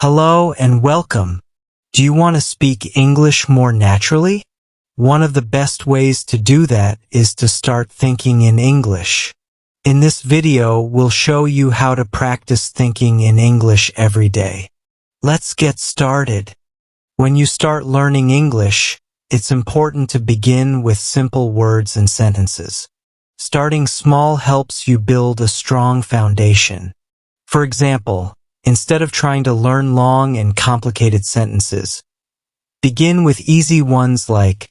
Hello and welcome. Do you want to speak English more naturally? One of the best ways to do that is to start thinking in English. In this video, we'll show you how to practice thinking in English every day. Let's get started. When you start learning English, it's important to begin with simple words and sentences. Starting small helps you build a strong foundation. For example, instead of trying to learn long and complicated sentences, begin with easy ones like,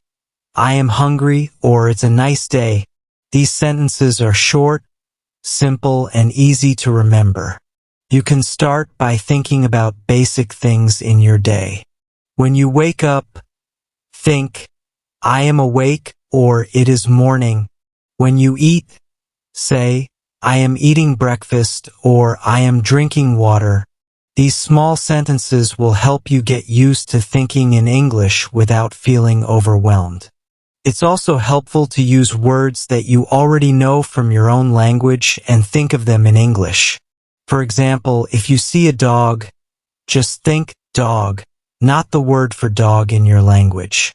I am hungry or it's a nice day. These sentences are short, simple, and easy to remember. You can start by thinking about basic things in your day. When you wake up, think, I am awake or it is morning. When you eat, say, I am eating breakfast or I am drinking water. These small sentences will help you get used to thinking in English without feeling overwhelmed. It's also helpful to use words that you already know from your own language and think of them in English. For example, if you see a dog, just think dog, not the word for dog in your language.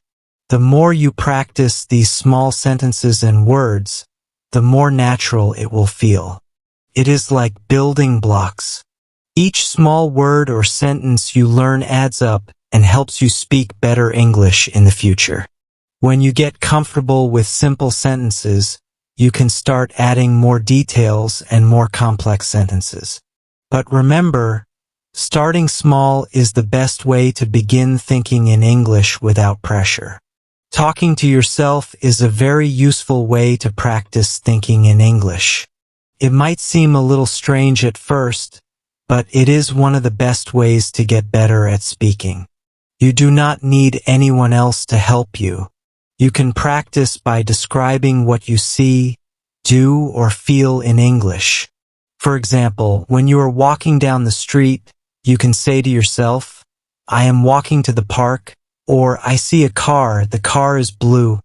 The more you practice these small sentences and words, the more natural it will feel. It is like building blocks. Each small word or sentence you learn adds up and helps you speak better English in the future. When you get comfortable with simple sentences, you can start adding more details and more complex sentences. But remember, starting small is the best way to begin thinking in English without pressure. Talking to yourself is a very useful way to practice thinking in English. It might seem a little strange at first, but it is one of the best ways to get better at speaking. You do not need anyone else to help you. You can practice by describing what you see, do, or feel in English. For example, when you are walking down the street, you can say to yourself, I am walking to the park, or I see a car, the car is blue.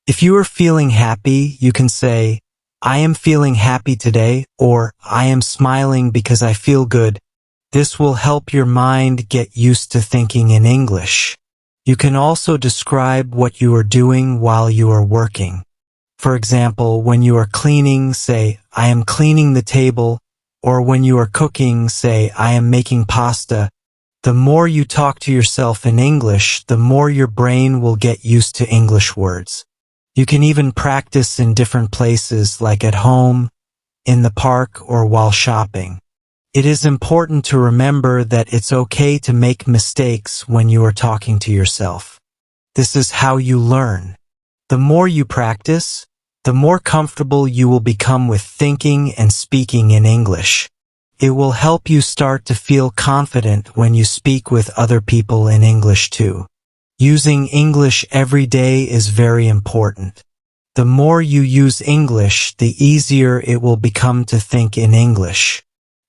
If you are feeling happy, you can say, I am feeling happy today, or I am smiling because I feel good. This will help your mind get used to thinking in English. You can also describe what you are doing while you are working. For example, when you are cleaning, say, I am cleaning the table, or when you are cooking, say, I am making pasta. The more you talk to yourself in English, the more your brain will get used to English words. You can even practice in different places like at home, in the park, or while shopping. It is important to remember that it's okay to make mistakes when you are talking to yourself. This is how you learn. The more you practice, the more comfortable you will become with thinking and speaking in English. It will help you start to feel confident when you speak with other people in English too. Using English every day is very important. The more you use English, the easier it will become to think in English.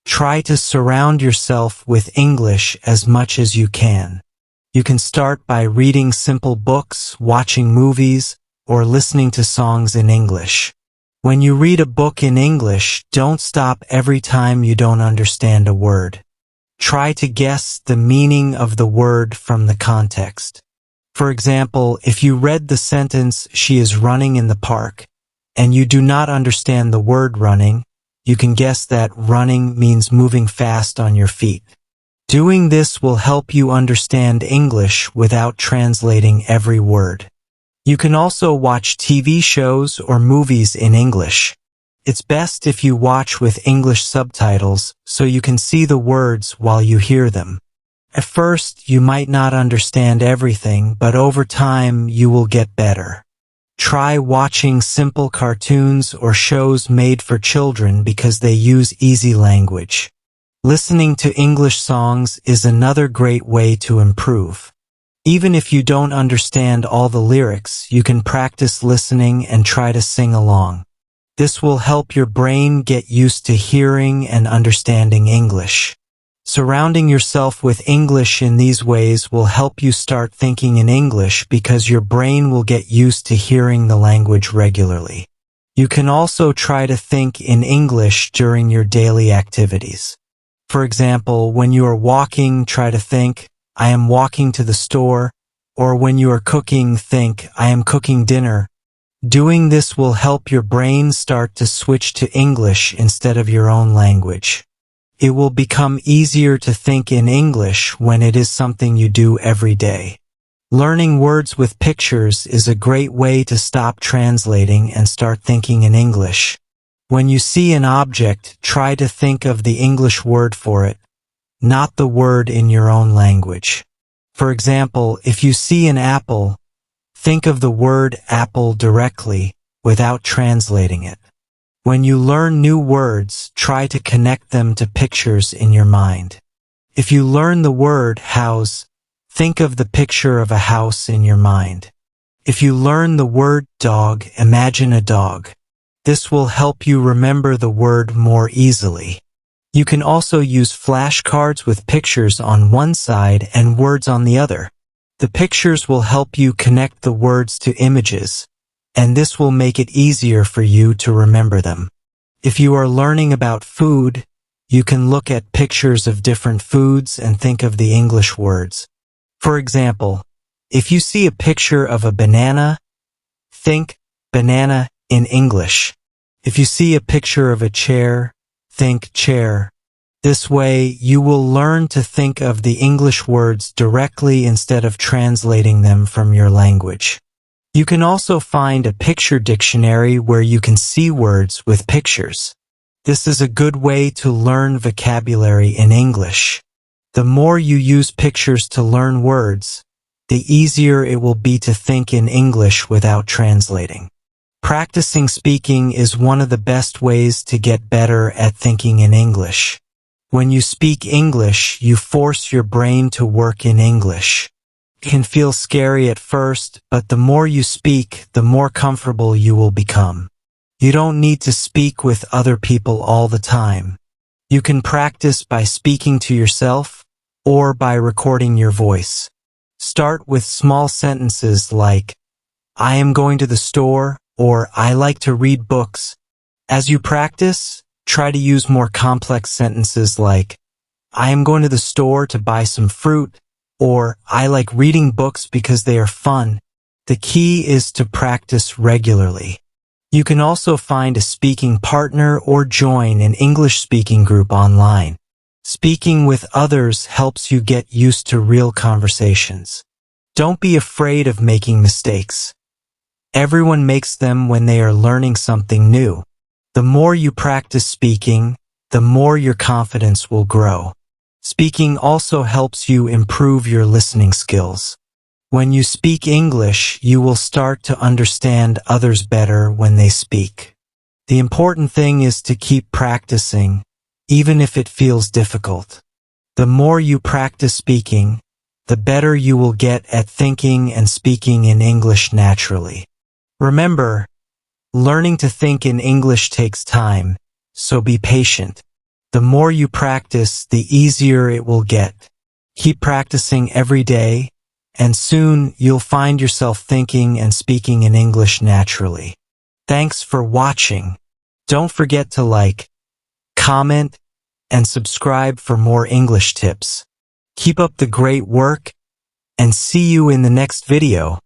Try to surround yourself with English as much as you can. You can start by reading simple books, watching movies, or listening to songs in English. When you read a book in English, don't stop every time you don't understand a word. Try to guess the meaning of the word from the context. For example, if you read the sentence, she is running in the park, and you do not understand the word running, you can guess that running means moving fast on your feet. Doing this will help you understand English without translating every word. You can also watch TV shows or movies in English. It's best if you watch with English subtitles so you can see the words while you hear them. At first, you might not understand everything, but over time, you will get better. Try watching simple cartoons or shows made for children because they use easy language. Listening to English songs is another great way to improve. Even if you don't understand all the lyrics, you can practice listening and try to sing along. This will help your brain get used to hearing and understanding English. Surrounding yourself with English in these ways will help you start thinking in English because your brain will get used to hearing the language regularly. You can also try to think in English during your daily activities. For example, when you are walking, try to think, I am walking to the store, or when you are cooking, think, I am cooking dinner. Doing this will help your brain start to switch to English instead of your own language. It will become easier to think in English when it is something you do every day. Learning words with pictures is a great way to stop translating and start thinking in English. When you see an object, try to think of the English word for it, not the word in your own language. For example, if you see an apple, think of the word apple directly without translating it. When you learn new words, try to connect them to pictures in your mind. If you learn the word house, think of the picture of a house in your mind. If you learn the word dog, imagine a dog. This will help you remember the word more easily. You can also use flashcards with pictures on one side and words on the other. The pictures will help you connect the words to images, and this will make it easier for you to remember them. If you are learning about food, you can look at pictures of different foods and think of the English words. For example, if you see a picture of a banana, think banana in English. If you see a picture of a chair, think chair. This way, you will learn to think of the English words directly instead of translating them from your language. You can also find a picture dictionary where you can see words with pictures. This is a good way to learn vocabulary in English. The more you use pictures to learn words, the easier it will be to think in English without translating. Practicing speaking is one of the best ways to get better at thinking in English. When you speak English, you force your brain to work in English. It can feel scary at first, but the more you speak, the more comfortable you will become. You don't need to speak with other people all the time. You can practice by speaking to yourself or by recording your voice. Start with small sentences like, I am going to the store, or I like to read books. As you practice, try to use more complex sentences like, I am going to the store to buy some fruit, or I like reading books because they are fun. The key is to practice regularly. You can also find a speaking partner or join an English-speaking group online. Speaking with others helps you get used to real conversations. Don't be afraid of making mistakes. Everyone makes them when they are learning something new. The more you practice speaking, the more your confidence will grow. Speaking also helps you improve your listening skills. When you speak English, you will start to understand others better when they speak. The important thing is to keep practicing, even if it feels difficult. The more you practice speaking, the better you will get at thinking and speaking in English naturally. Remember, learning to think in English takes time, so be patient. The more you practice, the easier it will get. Keep practicing every day, and soon you'll find yourself thinking and speaking in English naturally. Thanks for watching. Don't forget to like, comment, and subscribe for more English tips. Keep up the great work, and see you in the next video.